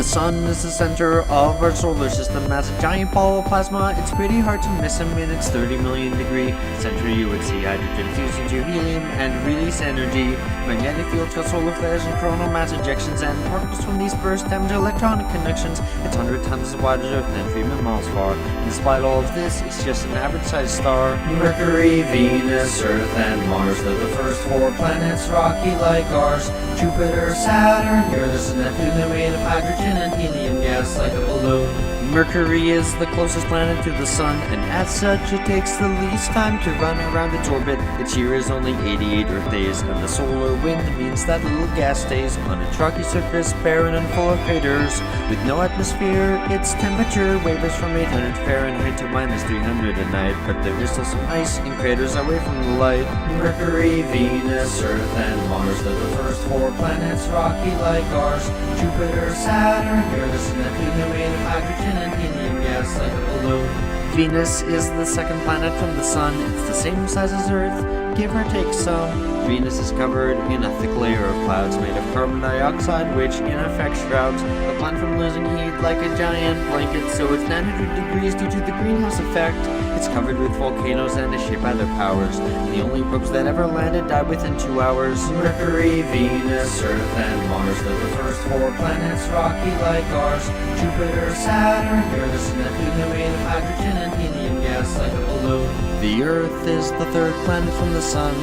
The sun is the center of our solar system. As a giant ball of plasma, it's pretty hard to miss him. In its 30 million degree center, you would see hydrogen fuse into helium and release energy. Magnetic fields cause solar flares and coronal mass ejections, and particles from these bursts damage electronic connections. It's 100 times as wide as Earth and 3 miles far. And despite all of this, it's just an average-sized star. Mercury, Venus, Earth, and Mars, they're the first 4 planets, rocky like ours. Jupiter, Saturn, Uranus, and Neptune, they're made of hydrogen and helium gas like a balloon. Mercury is the closest planet to the sun, and as such it takes the least time to run around its orbit. Its year is only 88 Earth days, and the solar wind means that little gas stays on its rocky surface, barren and full of craters. With no atmosphere, its temperature wavers from 800 Fahrenheit to -300 at night, but there is still some ice in craters away from the light. Mercury, Venus, Earth, and Mars, they're the first 4 planets, rocky like ours. Jupiter, Saturn, Uranus, and Neptune, they're made of hydrogen and helium gas like a balloon. Venus is the second planet from the sun. It's the same size as Earth, give or take some. Venus is covered in a thick layer of clouds made of carbon dioxide, which in effect shrouds the planet from losing heat like a giant blanket, so it's 900 degrees due to the greenhouse effect. It's covered with volcanoes and is shaped by their powers. The only probes that ever landed died within 2 hours. Mercury, Venus, Earth, and Mars, they're the first 4 planets, rocky like ours. Jupiter, Saturn, Uranus, and Neptune, they're made of hydrogen and helium gas like a balloon. The Earth is the 3rd planet from the sun.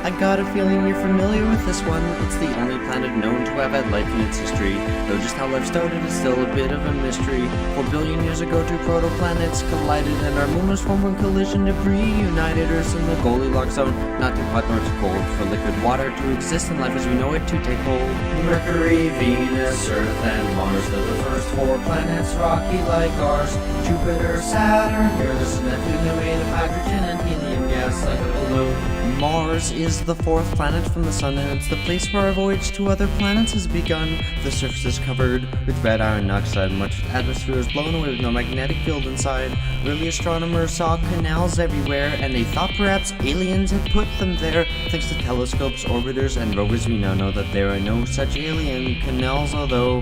I got a feeling you're familiar with this one. It's the only planet known to have had life in its history, though just how life started is still a bit of a mystery. 4 billion years ago, 2 protoplanets collided, and our moon was formed when collision debris united Earth in the Goldilocks zone, not too hot nor too cold for liquid water to exist and life as we know it to take hold. Mercury, Venus, Earth, and Mars, they're the first 4 planets, rocky like ours. Jupiter, Saturn, Uranus, and Neptune, they're made of hydrogen and helium gas like a balloon. Mars is the 4th planet from the sun, and it's the place where our voyage to other planets has begun. The surface is covered with red iron oxide, much of the atmosphere is blown away with no magnetic field inside. Early astronomers saw canals everywhere, and they thought perhaps aliens had put them there. Thanks to telescopes, orbiters, and rovers, we now know that there are no such alien canals, although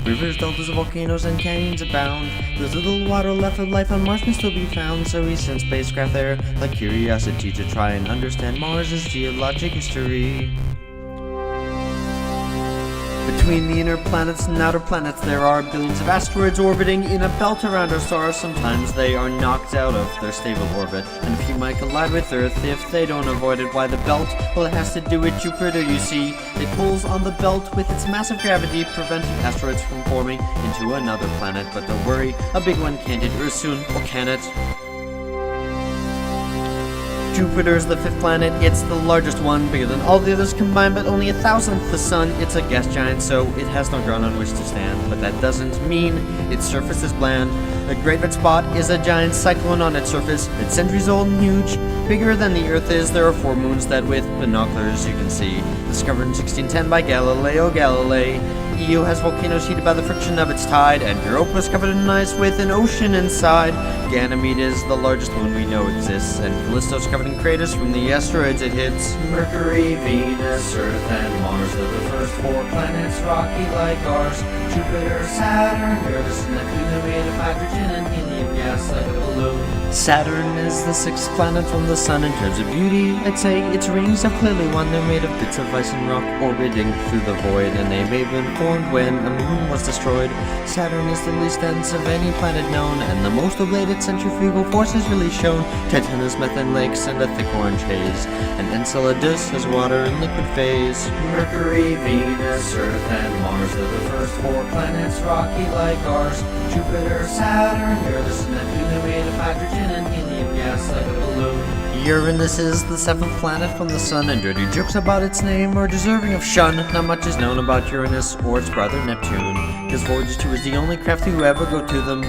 rivers, deltas, volcanoes, and canyons abound. There's little water left of life on Mars can still be found, so we sent spacecraft there like Curiosity to try and understand Mars' geologic history. Between the inner planets and outer planets, there are billions of asteroids orbiting in a belt around our stars. Sometimes they are knocked out of their stable orbit, and a few might collide with Earth if they don't avoid it. Why the belt? Well, it has to do with Jupiter, you see. It pulls on the belt with its massive gravity, preventing asteroids from forming into another planet. But don't worry, a big one can't hit Earth soon, or can it? Jupiter is the 5th planet. It's the largest one, bigger than all the others combined, but only 1,000th the sun. It's a gas giant, so it has no ground on which to stand, but that doesn't mean its surface is bland. The Great Red Spot is a giant cyclone on its surface. It's centuries old and huge, bigger than the Earth is. There are 4 moons that with binoculars you can see. Discovered in 1610 by Galileo Galilei. Io has volcanoes heated by the friction of its tide, and Europa is covered in ice with an ocean inside. Ganymede is the largest moon we know exists, and Callisto is covered in craters from the asteroids it hits. Mercury, Venus, Earth, and Mars, they're the first 4 planets, rocky like ours. Jupiter, Saturn, Uranus, and Neptune, they're made of hydrogen and helium gas like a balloon. Saturn is the 6th planet from the sun. In terms of beauty, I'd say its rings have clearly won. They're made of bits of ice and rock orbiting through the void, and they may have been formed when a moon was destroyed. Saturn is the least dense of any planet known, and the most of its centrifugal force is really shown. Titan has methane lakes and a thick orange haze, and Enceladus has water in liquid phase. Mercury, Venus, Earth, and Mars, they're the first 4 planets, rocky like ours. Jupiter, Saturn, Uranus, and Neptune, they're made of hydrogen and helium gas like a balloon. Uranus is the 7th planet from the sun, and dirty jokes about its name are deserving of shun. Not much is known about Uranus or its brother Neptune, because Voyager 2 is the only craft to ever go to them.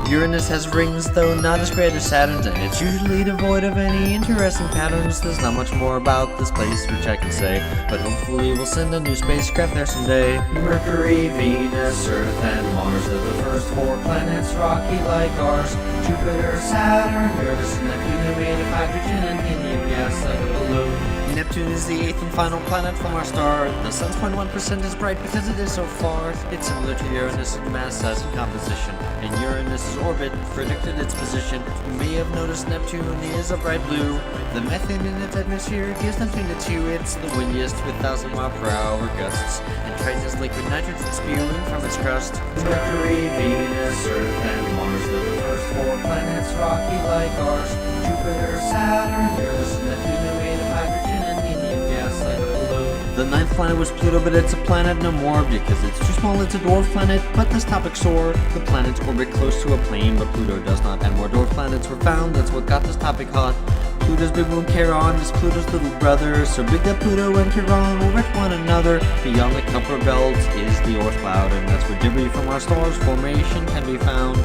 Uranus has rings, though not as great as Saturn's, and it's usually devoid of any interesting patterns. There's not much more about this place which I can say, but hopefully we'll send a new spacecraft there someday. Mercury, Venus, Earth, and Mars are the first 4 planets, rocky like ours. Jupiter, Saturn, Uranus, and Neptune are made of hydrogen and helium gas like a balloon. Neptune is the 8th and final planet from our star. The sun's 0.1% is bright because it is so far. It's similar to Uranus in mass, size, and composition. And Uranus's orbit predicted its position. You may have noticed Neptune is a bright blue. The methane in its atmosphere gives Neptune its hue. It's the windiest with 1,000-mile-per-hour gusts. And Triton is liquid nitrogen spewing from its crust. Mercury, Venus, Earth, and Mars are the first 4 planets, rocky like ours. Jupiter, Saturn, Uranus, and Neptune are made of hydrogen and helium gas like a balloon. The 9th planet was Pluto, but it's a planet no more because it's too small. It's a dwarf planet, but this topic sore. The planets orbit close to a plane, but Pluto does not. And more dwarf planets were found. That's what got this topic hot. Pluto's big moon Charon is Pluto's little brother, so big that Pluto and Charon orbit one another. Beyond the Kuiper belt is the Oort cloud, and that's where debris from our star's formation can be found.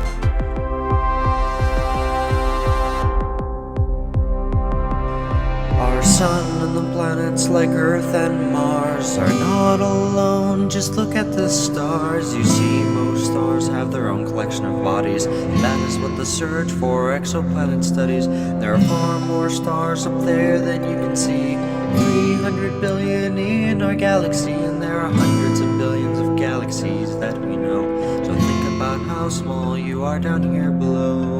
Our sun and the planets like Earth and Mars are not alone. Just look at the stars. You see, most stars have their own collection of bodies. That is what the search for exoplanet studies. There are far more stars up there than you can see. 300 billion in our galaxy, and there are hundreds of billions of galaxies that we know. So think about how small you are down here below.